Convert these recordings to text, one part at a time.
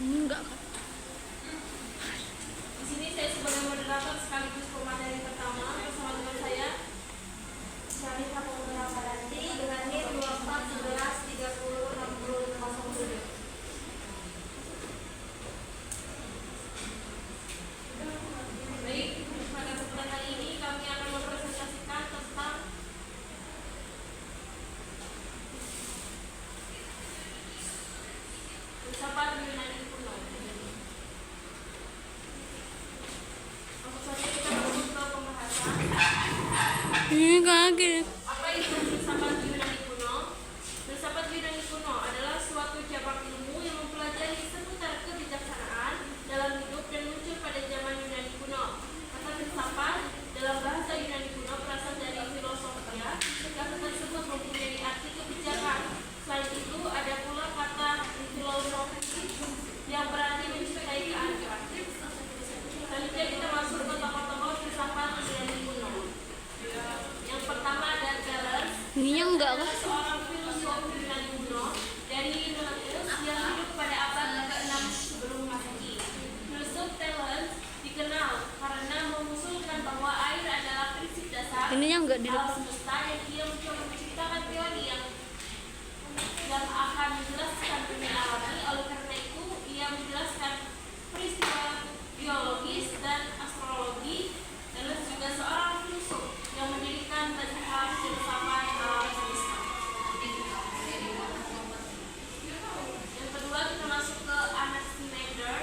Enggak kan? Di sini saya sebagai moderator sekaligus pemateri pertama bersama dengan saya Syarifah Pemuda Padanti dengan NIM 2411306007. Baik, pada kesempatan kali ini kami akan mempresentasikan tentang filsafat Yunani kuno. Langsung saja kita masuk ke pembahasan. Ini kaget. Apa itu filsafat Yunani kuno? Filsafat Yunani kuno adalah suatu cabang ilmu yang mempelajari seputar kebijaksanaan dalam hidup dan muncul pada zaman Yunani kuno. Kata filsafat dalam bahasa Yunani kuno berasal dari filosofia. Kata tersebut mempunyai arti kebijakan. Selain itu ada pula kata filosofi yang berarti mencintai keadilan. Selanjutnya kita masuk ke tokoh-tokoh filsafat Yunani kuno. Yang pertama ada Thales. Ininya enggak kan? Seorang filsuf Yunani kuno dari Miletus yang hidup pada abad ke-6 sebelum Masehi. Filsuf Thales dikenal karena mengusulkan bahwa air adalah prinsip dasar Ininya enggak di alam semesta dan dia mencoba menciptakan teori yang akan menjelaskan dunia alami. Oleh karena itu, ia menjelaskan peristiwa biologis dan astrologi. Thales juga seorang filsuf yang mendirikan mazhab filsafat alam semesta. Yang kedua kita masuk ke Anaximander.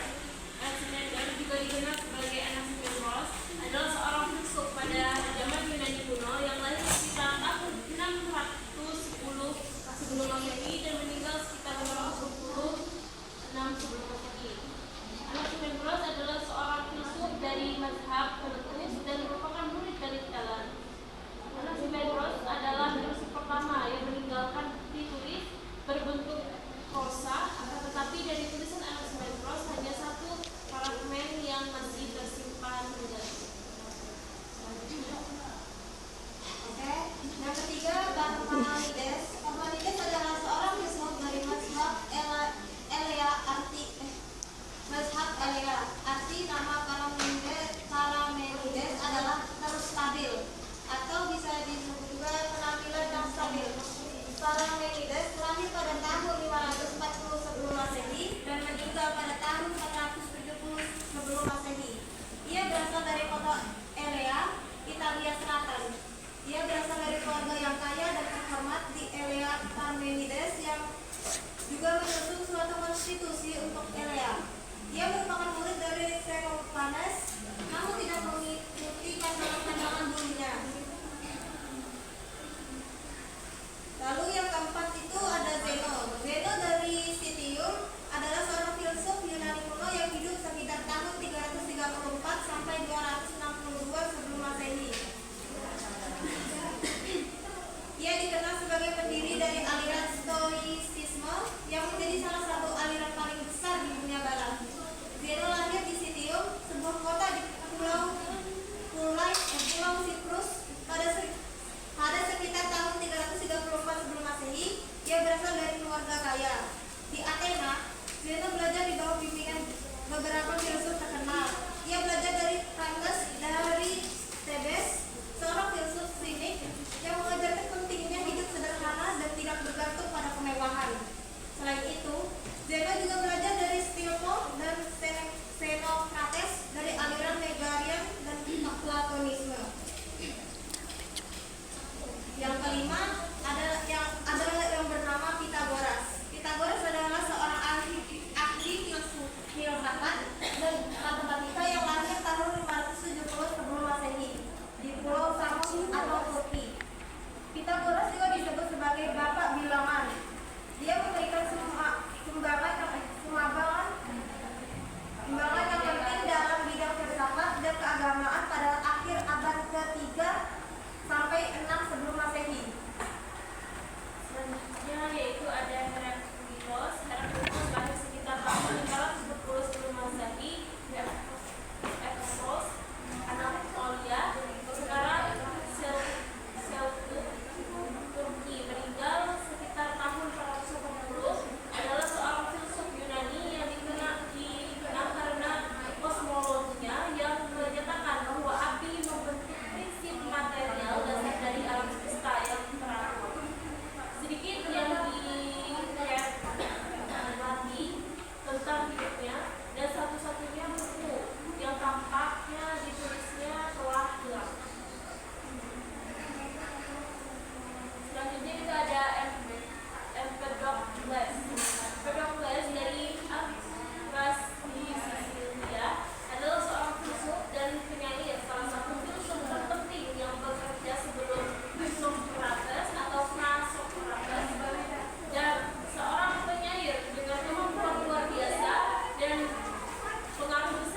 Anaximander juga dikenal sebagai Anaximandros, adalah seorang filsuf pada zaman Yunani kuno yang lahir sekitar tahun 610 sebelum Masehi dan meninggal sekitar 526 sebelum Masehi. Anaximandros adalah seorang filsuf dari mazhab Miletus dan merupakan murid dari Thales. Anaximandros adalah filsuf pertama yang meninggalkan bukti tulis berbentuk prosa, tetapi dari tulisan Anaximandros hanya satu fragmen yang masih tersimpan hingga kini. Oke, yang ketiga Parmenides. Parmenides adalah seorang filsuf dari mazhab Elea. Arti nama Parmenides adalah terus stabil atau bisa disebut juga penampilan yang stabil. Parmenides lahir pada tahun 540 sebelum Masehi dan meninggal pada tahun 470 sebelum Masehi. Ia berasal dari kota Elea, Italia Selatan. Ia berasal dari keluarga yang kaya dan terhormat di Elea. Parmenides yang juga menyusun suatu konstitusi untuk Elea. Ia merupakan murid dari Xenophanes, namun tidak mengikuti pandangan dulunya. Lalu yang keempat itu ada Zeno. Zeno dari Citium adalah seorang filsuf Yunani kuno yang hidup sekitar tahun 334 sampai 262 sebelum Masehi. Ia dikenal sebagai pendiri dari aliran Stoicisme yang menjadi salah satu aliran paling besar di dunia barat. Zeno lahir di Citium, sebuah kota di Pulau Siprus pada sekitar tahun 334 sebelum Masehi. Ia berasal dari keluarga kaya. Di Athena, Zeno belajar di bawah bimbingan beberapa filsuf terkenal. Ia belajar dari Thales dari Thebes, seorang filsuf sinik yang mengajarkan pentingnya hidup sederhana dan tidak bergantung pada kemewahan. Selain itu, Zeno juga belajar dari Stilpo dan Xenocrates dari aliran Megarian dan Platonisme. Yang kelima adalah yang bernama Pythagoras. Pythagoras adalah seorang ahli filsafat hidupnya dan satu-satunya buku yang tampaknya ditulisnya telah hilang. Selanjutnya kita ada Empedocles. Empedocles dari Atlas di Sisilia adalah seorang filsuf dan penyair, salah satu filsuf terpenting yang bekerja sebelum Socrates atau pra-Socrates, dan seorang penyair dengan kemampuan luar biasa dan pengaruh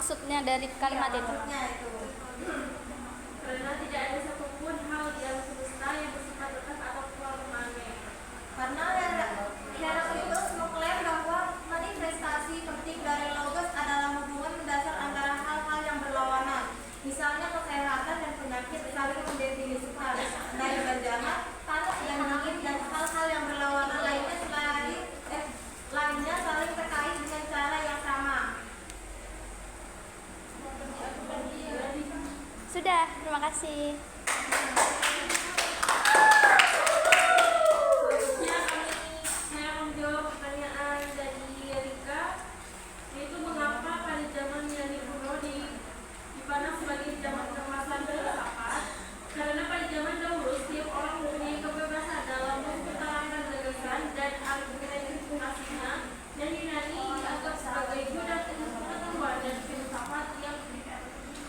maksudnya dari kalimat itu? Maksudnya itu. Karena tidak ada satupun hal di alam semesta yang bersifat tetap atau permanen. Karena Heraklitus mengklaim bahwa manifestasi penting dari logos adalah hubungan mendasar antara hal-hal yang berlawanan. Misalnya kesehatan dan penyakit saling mendefinisikan dari zaman, panas dan dingin, dan hal-hal yang berlawanan lainnya saling terkait dengan cara yang sama. Sudah, terima kasih. Selanjutnya saya menjawab pertanyaan dari Rika, yaitu mengapa pada zaman Yunani kuno dipandang sebagai zaman keemasan filsafat? Karena pada zaman dahulu setiap orang mempunyai kebebasan dalam mengutarakan gagasan dan argumentasinya, dan Yunani dianggap sebagai budak pengetahuan dan filsafat yang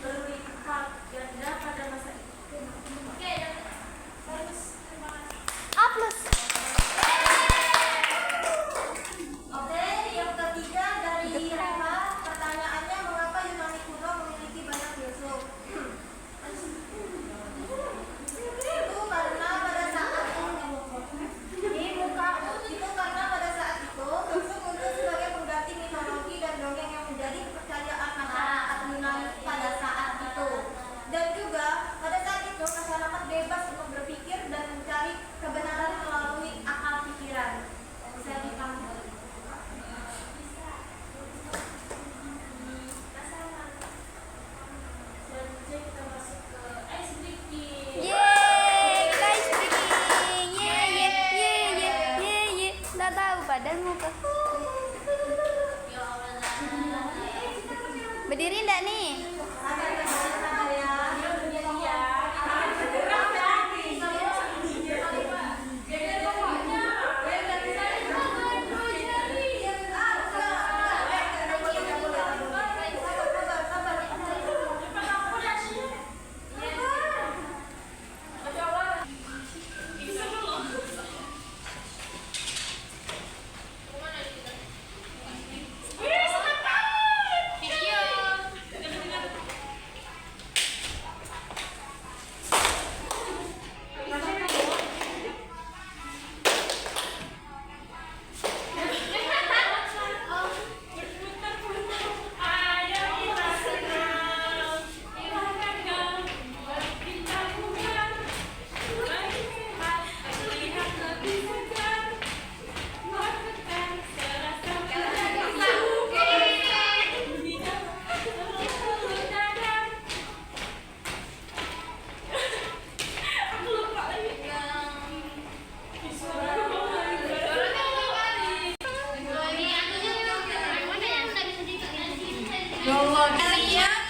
berlipat ganda pada masa itu. Oke, bagus. Terima kasih. A plus. Oke, yang ketiga dari Reva, pertanyaannya mengapa Yunani kuno memiliki banyak filsuf? Itu karena pada saat itu filsuf muncul sebagai pengganti mitologi dan dongeng yang menjadi kepercayaan masyarakat Yunani pada saat itu. Dan juga pada saat itu masyarakat bebas untuk berpikir dan mencari kebenaran melalui akal pikiran. Bisa dipahami? Selanjutnya kita masuk ke ice breaking. Yeay, kita ice breaking. Yeay. Nggak tahu badanmu ke. Berdiri enggak nih? Sabar ya. Kalian